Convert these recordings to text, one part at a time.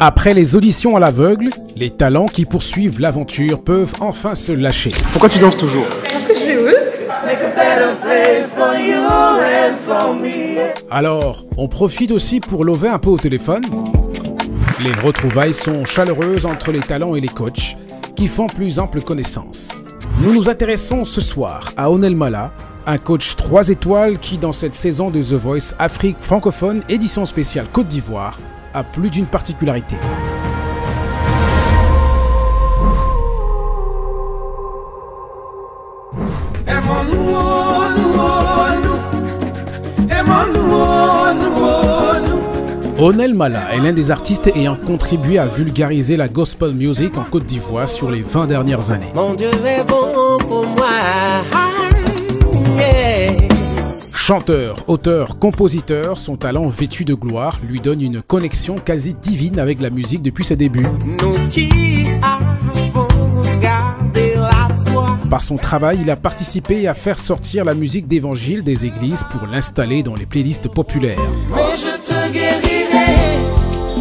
Après les auditions à l'aveugle, les talents qui poursuivent l'aventure peuvent enfin se lâcher. Pourquoi tu danses toujours? Parce que je suis heureuse. Alors, on profite aussi pour lover un peu au téléphone. Les retrouvailles sont chaleureuses entre les talents et les coachs, qui font plus ample connaissance. Nous nous intéressons ce soir à Onel Mala, un coach 3 étoiles qui, dans cette saison de The Voice Afrique francophone, édition spéciale Côte d'Ivoire, a plus d'une particularité. Onel Mala est l'un des artistes ayant contribué à vulgariser la gospel music en Côte d'Ivoire sur les 20 dernières années. Mon Dieu est bon pour moi. Yeah. Chanteur, auteur, compositeur, son talent vêtu de gloire lui donne une connexion quasi divine avec la musique depuis ses débuts. Nous qui avons gardé la foi. Par son travail, il a participé à faire sortir la musique d'évangile des églises pour l'installer dans les playlists populaires. Mais je te guérirai,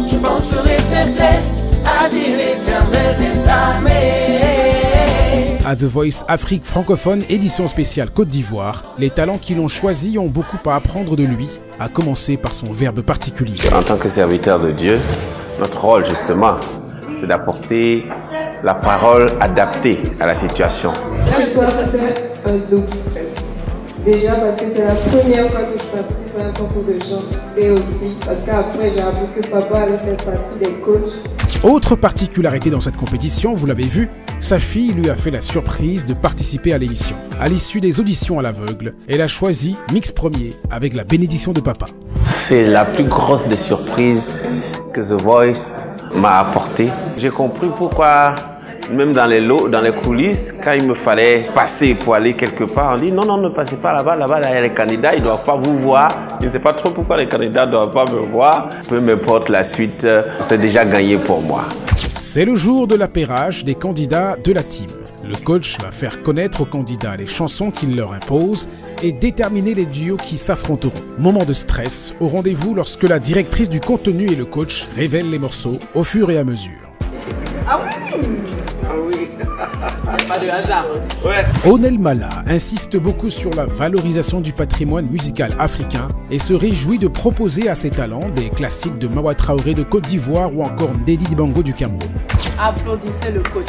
je penserai tes plaies, a dit l'Éternel des armées. À The Voice Afrique francophone, édition spéciale Côte d'Ivoire, les talents qui l'ont choisi ont beaucoup à apprendre de lui, à commencer par son verbe particulier. En tant que serviteur de Dieu, notre rôle justement, c'est d'apporter la parole adaptée à la situation. Ce soir, ça fait un double stress. Déjà parce que c'est la première fois que je participe à un concours de chant. Et aussi parce qu'après, j'ai appris que papa allait faire partie des coachs. Autre particularité dans cette compétition, vous l'avez vu, sa fille lui a fait la surprise de participer à l'émission. À l'issue des auditions à l'aveugle, elle a choisi Mix Premier avec la bénédiction de papa. C'est la plus grosse des surprises que The Voice m'a apporté. J'ai compris pourquoi, même dans les coulisses, quand il me fallait passer pour aller quelque part, on dit non, ne passez pas là-bas, il y a les candidats, ils ne doivent pas vous voir. Je ne sais pas trop pourquoi les candidats ne doivent pas me voir. Peu m'importe la suite, c'est déjà gagné pour moi. C'est le jour de l'appairage des candidats de la team. Le coach va faire connaître aux candidats les chansons qu'il leur impose et déterminer les duos qui s'affronteront. Moment de stress au rendez-vous lorsque la directrice du contenu et le coach révèlent les morceaux au fur et à mesure. Ah oui! Ah oui. Pas de hasard. Ouais. Onel Mala insiste beaucoup sur la valorisation du patrimoine musical africain et se réjouit de proposer à ses talents des classiques de Mawa Traoré de Côte d'Ivoire ou encore Ndedi Dibango du Cameroun. Applaudissez le coach.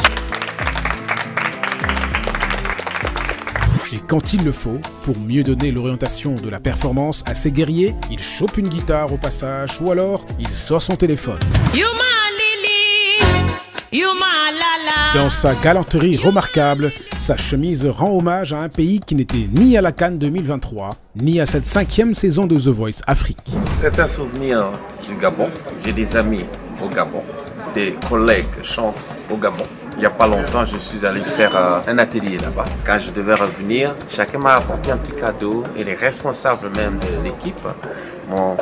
Et quand il le faut, pour mieux donner l'orientation de la performance à ses guerriers, il chope une guitare au passage ou alors il sort son téléphone. Dans sa galanterie remarquable, sa chemise rend hommage à un pays qui n'était ni à la CAN 2023, ni à cette 5e saison de The Voice Afrique. C'est un souvenir du Gabon. J'ai des amis au Gabon, des collègues chantent au Gabon. Il n'y a pas longtemps, je suis allé faire un atelier là-bas. Quand je devais revenir, chacun m'a apporté un petit cadeau et les responsables même de l'équipe m'ont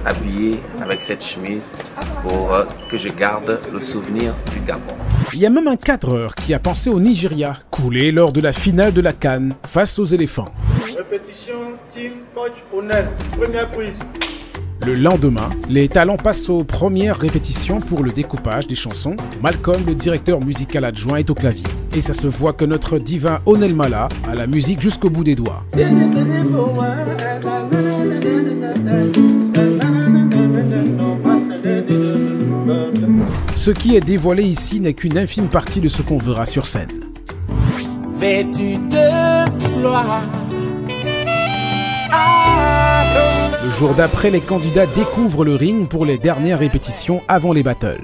habillé avec cette chemise pour que je garde le souvenir du Gabon. Il y a même un cadreur qui a pensé au Nigeria, coulé lors de la finale de la CAN face aux éléphants. Répétition, team, coach, Onel. Première prise. Le lendemain, les talents passent aux premières répétitions pour le découpage des chansons. Malcolm, le directeur musical adjoint, est au clavier. Et ça se voit que notre divin Onel Mala a la musique jusqu'au bout des doigts. Ce qui est dévoilé ici n'est qu'une infime partie de ce qu'on verra sur scène. Vêtu de gloire. Le jour d'après, les candidats découvrent le ring pour les dernières répétitions avant les battles.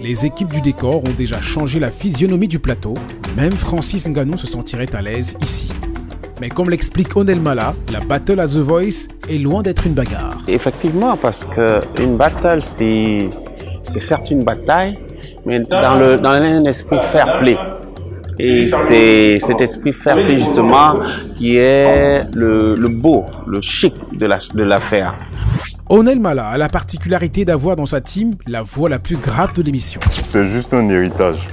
Les équipes du décor ont déjà changé la physionomie du plateau. Même Francis Ngannou se sentirait à l'aise ici. Mais comme l'explique Onel Mala, la battle à The Voice est loin d'être une bagarre. Effectivement, parce qu'une battle, c'est certes une bataille, mais dans un esprit fair play. Et c'est cet esprit fair play justement qui est le beau, le chic de l'affaire. Onel Mala a la particularité d'avoir dans sa team la voix la plus grave de l'émission. C'est juste un héritage,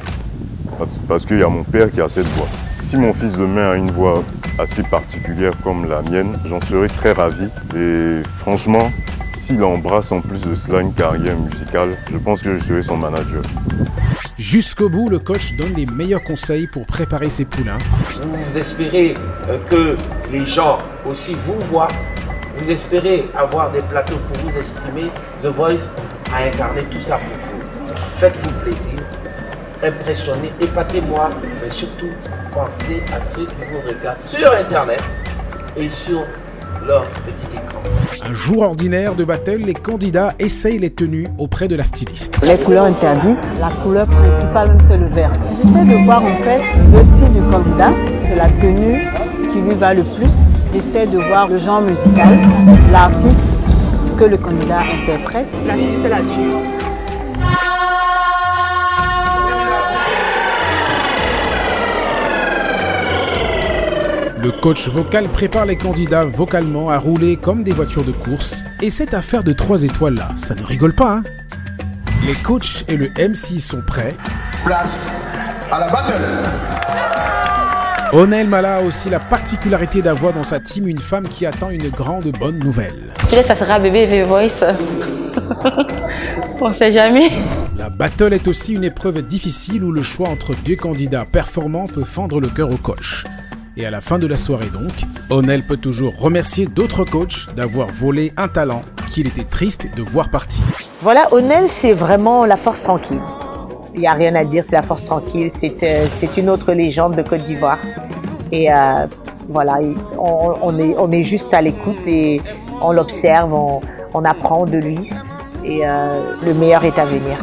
parce qu'il y a mon père qui a cette voix. Si mon fils demain a une voix assez particulière comme la mienne, j'en serais très ravi. Et franchement, S'il embrasse en plus de cela une carrière musicale, je pense que je serai son manager. Jusqu'au bout, le coach donne les meilleurs conseils pour préparer ses poulains. Vous espérez que les gens aussi vous voient. Vous espérez avoir des plateaux pour vous exprimer. The Voice a incarné tout ça pour vous. Faites-vous plaisir, impressionnez, épatez-moi, mais surtout pensez à ceux qui vous regardent sur Internet et sur leur petit écran. Un jour ordinaire de battle, les candidats essayent les tenues auprès de la styliste. Les couleurs interdites, la couleur principale même c'est le vert. J'essaie de voir en fait le style du candidat, c'est la tenue qui lui va le plus. J'essaie de voir le genre musical, l'artiste que le candidat interprète. La style c'est la tue. Le coach vocal prépare les candidats vocalement à rouler comme des voitures de course. Et cette affaire de 3 étoiles là, ça ne rigole pas, hein? Les coachs et le MC sont prêts. Place à la battle. Onel Mala a aussi la particularité d'avoir dans sa team une femme qui attend une grande bonne nouvelle. Peut-être ça sera bébé The Voice. On sait jamais. La battle est aussi une épreuve difficile où le choix entre 2 candidats performants peut fendre le cœur au coach. Et à la fin de la soirée donc, Onel peut toujours remercier d'autres coachs d'avoir volé un talent qu'il était triste de voir partir. Voilà, Onel c'est vraiment la force tranquille. Il n'y a rien à dire, c'est la force tranquille. C'est une autre légende de Côte d'Ivoire. Et voilà, on est juste à l'écoute et on l'observe, on apprend de lui. Et le meilleur est à venir.